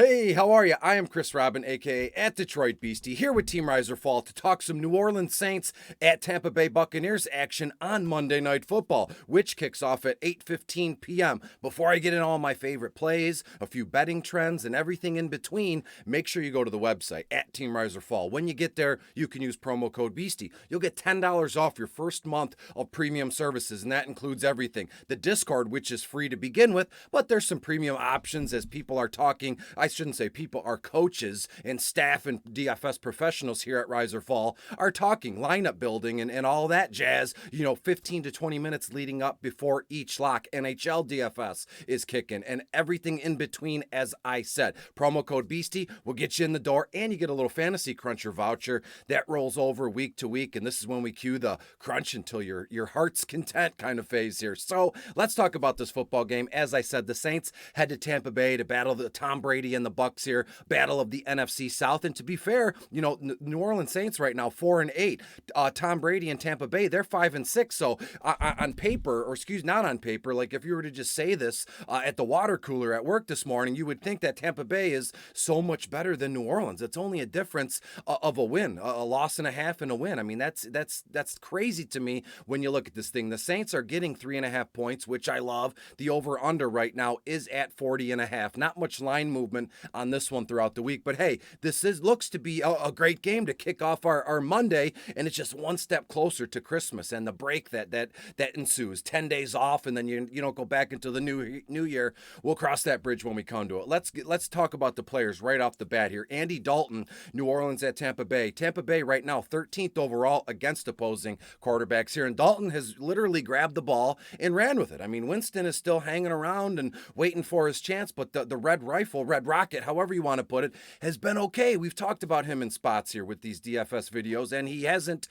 Hey, how are you? I am Chris Robin, aka at Detroit Beastie, here with Team Riser Fall to talk some New Orleans Saints at Tampa Bay Buccaneers action on Monday Night Football, which kicks off at 8:15 p.m. Before I get in all my favorite plays, a few betting trends, and everything in between, make sure you go to the website at Team Riser Fall. When you get there, you can use promo code Beastie. You'll get $10 off your first month of premium services, and that includes everything. The Discord, which is free to begin with, but there's some premium options as people are talking. I shouldn't say people, our coaches and staff and DFS professionals here at Riser Fall are talking lineup building and all that jazz, 15 to 20 minutes leading up before each lock. NHL DFS is kicking and everything in between, as I said. Promo code Beastie will get you in the door, and you get a little Fantasy Cruncher voucher that rolls over week to week, and this is when we cue the crunch until your heart's content kind of phase here. So let's talk about this football game. As I said, the Saints head to Tampa Bay to battle the Tom Brady and the Bucs here, battle of the NFC South. And to be fair, New Orleans Saints right now 4-8. Tom Brady and Tampa Bay, they're 5-6. So on paper, or excuse, not on paper, like if you were to just say this at the water cooler at work this morning, you would think that Tampa Bay is so much better than New Orleans. It's only a difference of a win, a loss and a half and a win. I mean, that's crazy to me when you look at this thing. The Saints are getting 3.5 points, which I love. The over-under right now is at 40.5. Not much line movement on this one throughout the week, but hey, looks to be a great game to kick off our Monday, and it's just one step closer to Christmas and the break that ensues. 10 days off, and then you don't go back into the new year. We'll cross that bridge when we come to it. Let's talk about the players right off the bat here. Andy Dalton, New Orleans at Tampa Bay. Tampa Bay right now 13th overall against opposing quarterbacks here, and Dalton has literally grabbed the ball and ran with it. I mean, Winston is still hanging around and waiting for his chance, but the red rocket, however you want to put it, has been okay. We've talked about him in spots here with these DFS videos, and he hasn't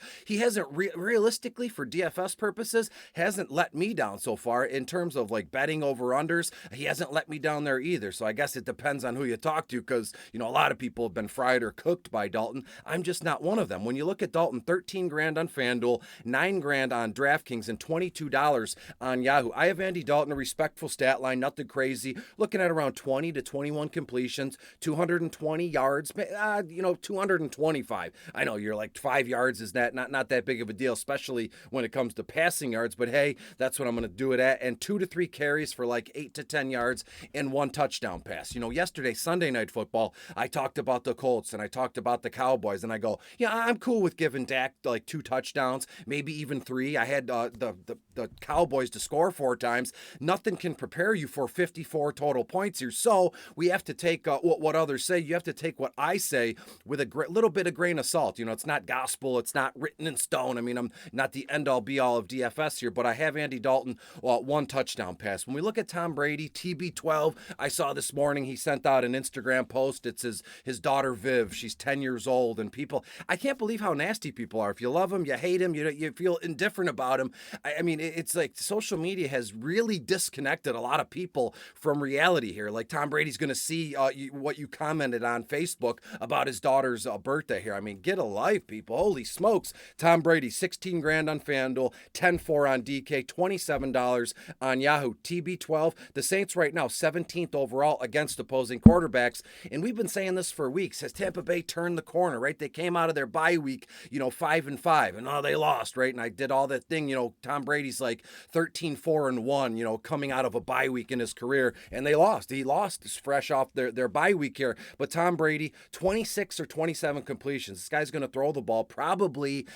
realistically, for DFS purposes, hasn't let me down so far in terms of like betting over unders. He hasn't let me down there either. So I guess it depends on who you talk to, because a lot of people have been fried or cooked by Dalton. I'm just not one of them. When you look at Dalton, 13 grand on FanDuel, 9 grand on DraftKings, and $22 on Yahoo. I have Andy Dalton, a respectful stat line, nothing crazy, looking at around 20 to 21 completions, 220 yards, 225. I know you're like 5 yards is not that big of a deal, especially when it comes to passing yards, but hey, that's what I'm going to do it at. And 2 to 3 carries for like 8 to 10 yards and 1 touchdown pass. Yesterday, Sunday Night Football, I talked about the Colts and I talked about the Cowboys, and I go, yeah, I'm cool with giving Dak like 2 touchdowns, maybe even 3. I had the Cowboys to score 4 times. Nothing can prepare you for 54 total points here. So we have to take what others say. You have to take what I say with a little bit of grain of salt. It's not gospel. It's not written in stone. I mean, I'm not the end-all be-all of DFS here, but I have Andy Dalton 1 touchdown pass. When we look at Tom Brady, TB12, I saw this morning he sent out an Instagram post. It's his daughter Viv. She's 10 years old, and people, I can't believe how nasty people are. If you love him, you hate him, you feel indifferent about him. I mean, it's like social media has really disconnected a lot of people from reality here. Like Tom Brady's going to see what you commented on Facebook about his daughter's birthday here. I mean, get a life, people. Holy smokes. Tom Brady, 16 grand on FanDuel, 10-4 on DK, $27 on Yahoo. TB12, the Saints right now 17th overall against opposing quarterbacks, and we've been saying this for weeks. Has Tampa Bay turned the corner, right? They came out of their bye week, 5-5, and they lost, right? And I did all that thing, Tom Brady's like 13-4-1, coming out of a bye week in his career, and they lost. He lost fresh off their bye week here. But Tom Brady, 26 or 27 completions. This guy's going to throw the ball probably,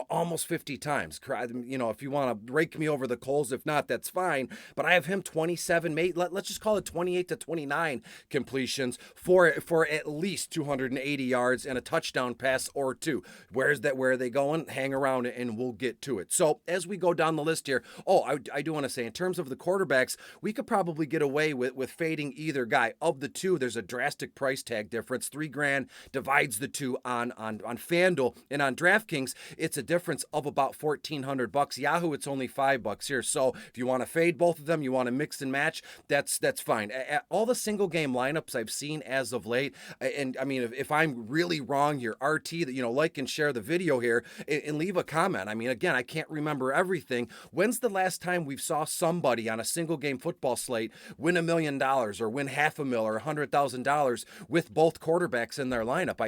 almost 50 times. If you want to rake me over the coals, if not, that's fine. But I have him 27, let's just call it 28 to 29 completions for at least 280 yards and a touchdown pass or 2. Where are they going? Hang around and we'll get to it. So as we go down the list here, I do want to say, in terms of the quarterbacks, we could probably get away with fading either guy. Of the two, there's a drastic price tag difference. 3 grand divides the two on FanDuel, and on DraftKings, it's a difference of about $1,400. Yahoo, it's only $5 here. So if you want to fade both of them, you want to mix and match, that's fine. All the single game lineups I've seen as of late, and I mean, if I'm really wrong here, RT, like and share the video here and leave a comment. I mean, again, I can't remember everything. When's the last time we saw somebody on a single game football slate win $1 million or win $500,000 or $100,000 $100,000 with both quarterbacks in their lineup.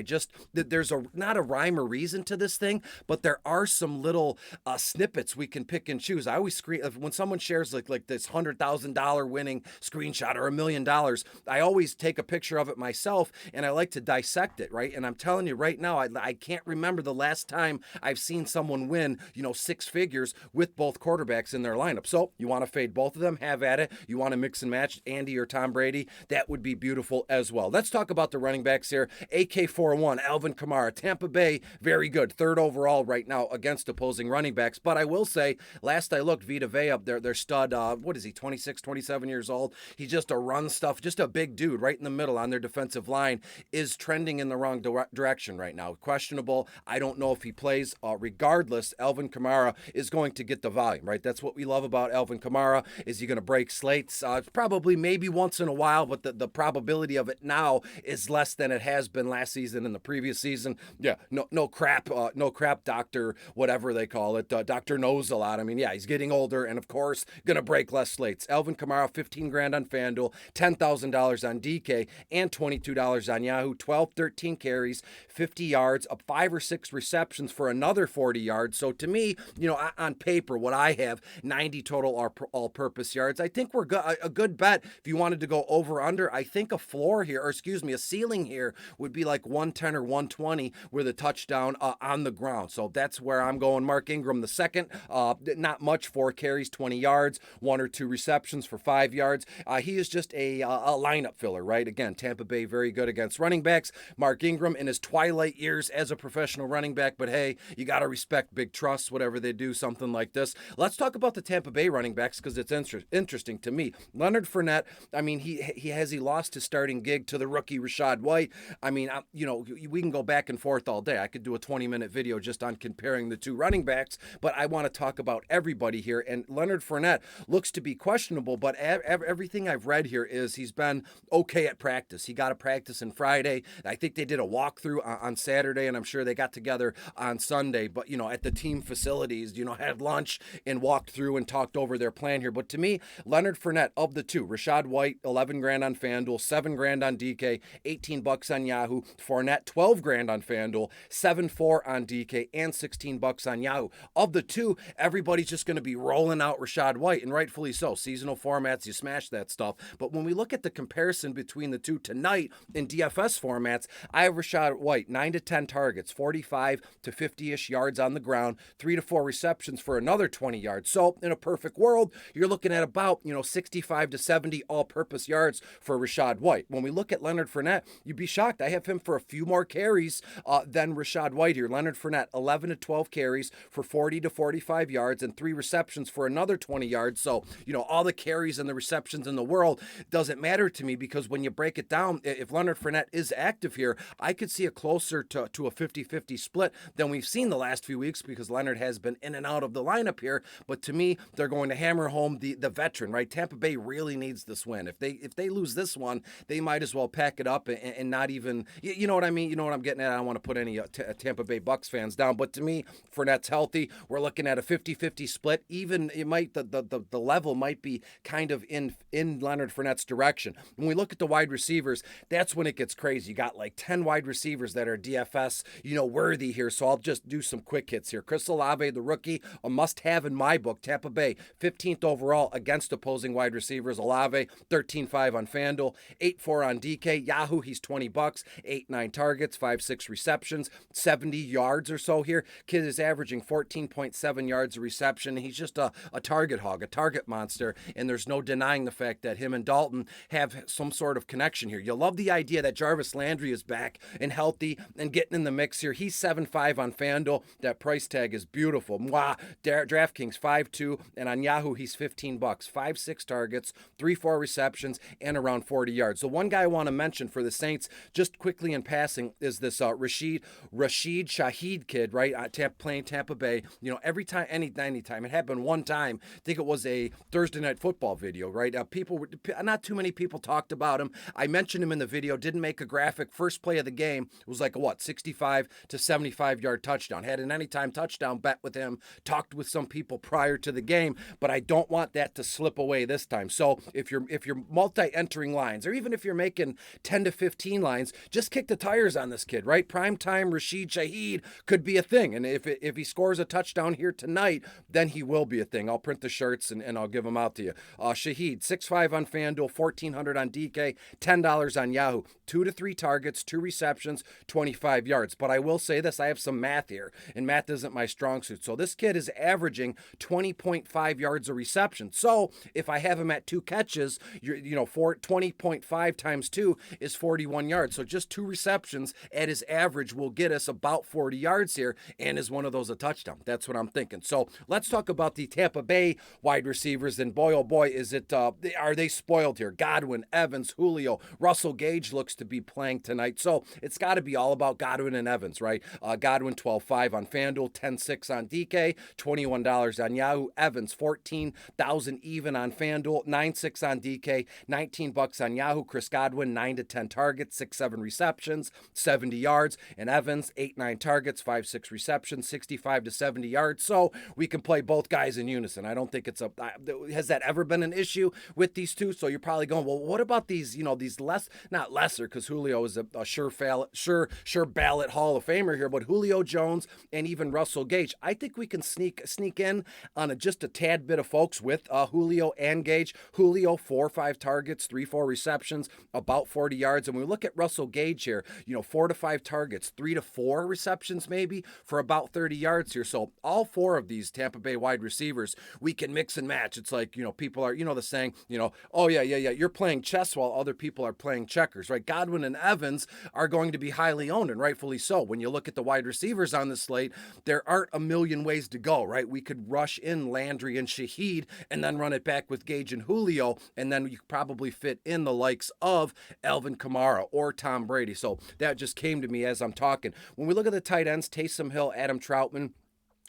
There's not a rhyme or reason to this thing, but there are some little snippets we can pick and choose. I always screen when someone shares like this $100,000 winning screenshot or $1 million. I always take a picture of it myself and I like to dissect it, right? And I'm telling you right now, I can't remember the last time I've seen someone win, six figures with both quarterbacks in their lineup. So you want to fade both of them, have at it. You want to mix and match Andy or Tom Brady, that would be beautiful as well. Let's talk about the running backs here. AK-401, Alvin Kamara, Tampa Bay, very good. Third overall right now against opposing running backs. But I will say, last I looked, Vita Vea up there, their stud, what is he, 26, 27 years old? He's just a run stuff, just a big dude right in the middle on their defensive line, is trending in the wrong direction right now. Questionable. I don't know if he plays. Regardless, Alvin Kamara is going to get the volume, right? That's what we love about Alvin Kamara. Is he going to break slates? Probably maybe once in a while, but the probability of it now is less than it has been last season and the previous season. Yeah, no crap, doctor, whatever they call it. Doctor knows a lot. I mean, yeah, he's getting older and of course going to break less slates. Alvin Kamara, $15,000 on FanDuel, $10,000 on DK, and $22 on Yahoo. 12, 13 carries, 50 yards, up 5 or 6 receptions for another 40 yards. So to me, on paper, what I have, 90 total all-purpose yards. I think we're a good bet if you wanted to go over/under. I think a floor here, or excuse me, a ceiling here would be like 110 or 120 with a touchdown on the ground. So that's where I'm going. Mark Ingram, the second, not much, 4 carries, 20 yards, 1 or 2 receptions for 5 yards. He is just a lineup filler, right? Again, Tampa Bay very good against running backs. Mark Ingram in his twilight years as a professional running back, but hey, you got to respect big trusts, whatever they do, something like this. Let's talk about the Tampa Bay running backs because it's interesting to me. Leonard Fournette, I mean, he lost his starting gig to the rookie Rachaad White. I mean, we can go back and forth all day. I could do a 20-minute video just on comparing the two running backs, but I want to talk about everybody here. And Leonard Fournette looks to be questionable, but everything I've read here is he's been okay at practice. He got a practice on Friday. I think they did a walkthrough on Saturday, and I'm sure they got together on Sunday, but, at the team facilities, had lunch and walked through and talked over their plan here. But to me, Leonard Fournette, of the two, Rachaad White, $11,000 on FanDuel, $7,000 on DK, $18 on Yahoo. Fournette, $12,000 on FanDuel, $7,400 on DK, and $16 on Yahoo. Of the two, everybody's just going to be rolling out Rachaad White, and rightfully so. Seasonal formats, you smash that stuff. But when we look at the comparison between the two tonight in DFS formats, I have Rachaad White, 9 to 10 targets, 45 to 50-ish yards on the ground, 3 to 4 receptions for another 20 yards. So in a perfect world, you're looking at about, 65 to 70 all-purpose yards for Rachaad White. When we look at Leonard Fournette, you'd be shocked. I have him for a few more carries than Rachaad White here. Leonard Fournette, 11 to 12 carries for 40 to 45 yards and 3 receptions for another 20 yards. So, all the carries and the receptions in the world doesn't matter to me because when you break it down, if Leonard Fournette is active here, I could see a closer to a 50-50 split than we've seen the last few weeks because Leonard has been in and out of the lineup here. But to me, they're going to hammer home the veteran, right? Tampa Bay really needs this win. If they lose this one, they might as well pack it up and not even, you know what I mean? You know what I'm getting at? I don't want to put any Tampa Bay Bucks fans down, but to me, Fournette's healthy. We're looking at a 50-50 split. Even it might, the level might be kind of in Leonard Fournette's direction. When we look at the wide receivers, that's when it gets crazy. You got like 10 wide receivers that are DFS, worthy here. So I'll just do some quick hits here. Chris Olave, the rookie, a must-have in my book. Tampa Bay, 15th overall against opposing wide receivers. Olave, 13.5 on FanDuel, 8.4 on DK. Yahoo, he's $20, 8-9 targets, 5-6 receptions, 70 yards or so here. Kid is averaging 14.7 yards a reception. He's just a target hog, a target monster, and there's no denying the fact that him and Dalton have some sort of connection here. You'll love the idea that Jarvis Landry is back and healthy and getting in the mix here. He's 7.5 on FanDuel. That price tag is beautiful. Mwah. DraftKings 5.2, and on Yahoo he's $15, 5-6 targets, 3-4 receptions, and around 40 yards. The one guy I want to mention for the Saints, just quickly in passing, is this Rashid Shaheed kid, right? Playing Tampa Bay. Every time, anytime. It happened one time. I think it was a Thursday Night Football video, right? Not too many people talked about him. I mentioned him in the video, didn't make a graphic. First play of the game, it was like a 65 to 75 yard touchdown. Had an anytime touchdown bet with him, talked with some people prior to the game, but I don't want that to slip away this time. So if you're multi-entering lines or even even if you're making 10 to 15 lines, just kick the tires on this kid, right? Primetime Rashid Shaheed could be a thing. And if he scores a touchdown here tonight, then he will be a thing. I'll print the shirts and I'll give them out to you. Shaheed, 6.5 on FanDuel, $1,400 on DK, $10 on Yahoo. 2 to 3 targets, 2 receptions, 25 yards. But I will say this, I have some math here, and math isn't my strong suit. So this kid is averaging 20.5 yards a reception. So if I have him at 2 catches, for 20.5 times 2 is 41 yards. So just 2 receptions at his average will get us about 40 yards here, and is one of those a touchdown. That's what I'm thinking. So let's talk about the Tampa Bay wide receivers, and boy, oh boy, are they spoiled here. Godwin, Evans, Julio, Russell Gage looks to be playing tonight. So it's got to be all about Godwin and Evans, right? Godwin, 12.5 on FanDuel, 10.6 on DK, $21 on Yahoo. Evans, 14,000 even on FanDuel, 9.6 on DK, $19 on Yahoo. Chris Godwin, 9 to 10 targets, 6-7 receptions, 70 yards. And Evans, 8-9 targets, 5-6 receptions, 65 to 70 yards. So we can play both guys in unison. I don't think has that ever been an issue with these two? So you're probably going, well, what about these, these not lesser, because Julio is a sure ballot Hall of Famer here, but Julio Jones and even Russell Gage. I think we can sneak in on just a tad bit of folks with Julio and Gage. Julio, 4 or 5 targets, 3-4 receptions, about 40 yards. And when we look at Russell Gage here, 4 to 5 targets, 3 to 4 receptions maybe for about 30 yards here. So all 4 of these Tampa Bay wide receivers, we can mix and match. It's like, people are, the saying, oh yeah, you're playing chess while other people are playing checkers, right? Godwin and Evans are going to be highly owned, and rightfully so. When you look at the wide receivers on the slate, there aren't a million ways to go, right? We could rush in Landry and Shaheed and then run it back with Gage and Julio, and then you probably fit in the likes of ALVIN KAMARA or Tom Brady. So that just came to me as I'm talking. When we look at the tight ends, Taysom Hill, Adam Troutman,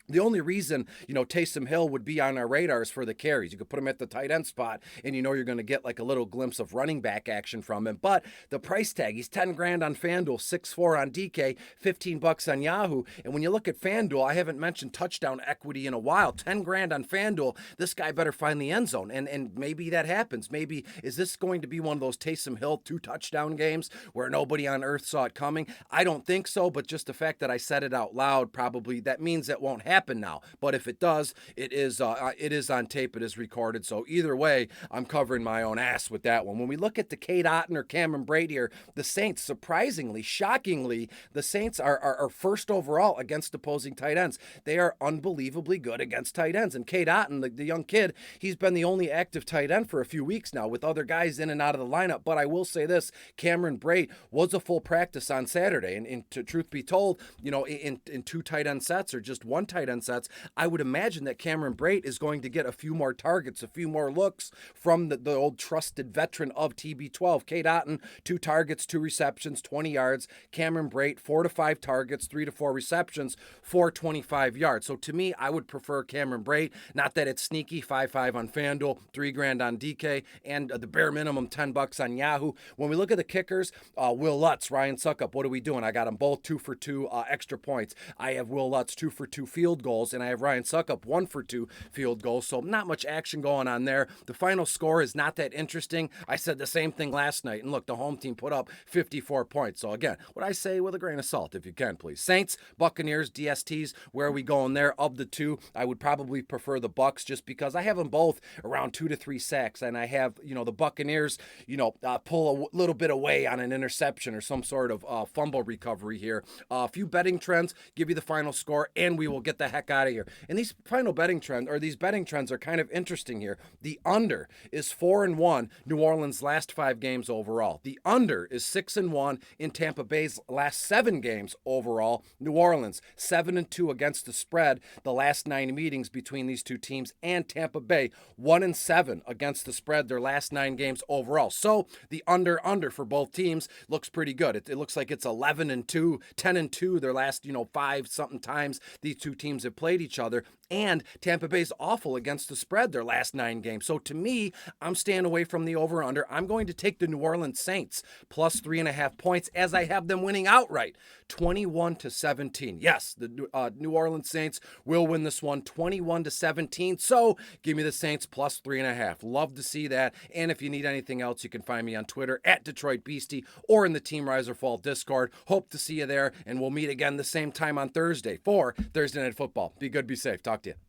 the only reason, Taysom Hill would be on our radars for the carries. You could put him at the tight end spot, and you're going to get like a little glimpse of running back action from him. But the price tag, he's $10,000 on FanDuel, 6.4 on DK, $15 on Yahoo. And when you look at FanDuel, I haven't mentioned touchdown equity in a while. $10,000 on FanDuel, this guy better find the end zone. And maybe that happens. Maybe, is this going to be one of those Taysom Hill 2 touchdown games where nobody on earth saw it coming? I don't think so, but just the fact that I said it out loud, probably that means it won't happen now. But if it does, it is on tape, it is recorded. So either way, I'm covering my own ass with that one. When we look at the DALTON or Cameron Brate here, the Saints, surprisingly, shockingly, the Saints are first overall against opposing tight ends. They are unbelievably good against tight ends. And DALTON, the young kid, he's been the only active tight end for a few weeks now with other guys in and out of the lineup. But I will say this, Cameron Brate was a full practice on Saturday. And to truth be told, in 2 tight end sets or just 1 tight end sets, I would imagine that Cameron Brate is going to get a few more targets, a few more looks from the old trusted veteran of TB12. DALTON, 2 targets, 2 receptions, 20 yards. Cameron Brate, 4 to 5 targets, 3 to 4 receptions, 25 yards. So to me, I would prefer Cameron Brate. Not that it's sneaky, 5.5 on FanDuel, $3,000 on DK, and the bare minimum $10 on Yahoo. When we look at the kickers, Will Lutz, Ryan Suckup, what are we doing? I got them both 2 for 2 extra points. I have Will Lutz 2 for 2 field goals, and I have Ryan Suckup 1 for 2 field goals. So not much action going on there. The final score is not that interesting. I said the same thing last night, and look, the home team put up 54 points. So again, what I say with a grain of salt, if you can, please. Saints, Buccaneers, DSTs, where are we going there? Of the 2, I would probably prefer the Bucs just because I have them both around 2 to 3 sacks, and I have, the Buccaneers, pull a little bit away on an interception or some sort of fumble recovery here. A few betting trends, give you the final score, and we will get the heck out of here. And these betting trends are kind of interesting here. The under is 4-1, New Orleans' last 5 games overall. The under is 6-1 in Tampa Bay's last 7 games overall. New Orleans, 7-2 against the spread the last 9 meetings between these 2 teams, and Tampa Bay, 1-7 against the spread their last 9 games overall. So the under for both teams looks pretty good. It looks like it's 11-2, 10-2 their last 5 something times these 2 teams teams have played each other, and Tampa Bay's awful against the spread their last 9 games. So to me, I'm staying away from the over-under. I'm going to take the New Orleans Saints plus 3.5 points as I have them winning outright, 21-17. Yes, the New Orleans Saints will win this one, 21-17. So give me the Saints plus 3.5. Love to see that. And if you need anything else, you can find me on Twitter at Detroit Beastie or in the Team Riser Fall Discord. Hope to see you there, and we'll meet again the same time on Thursday for Thursday Night Football. Be good, be safe. Talk to you.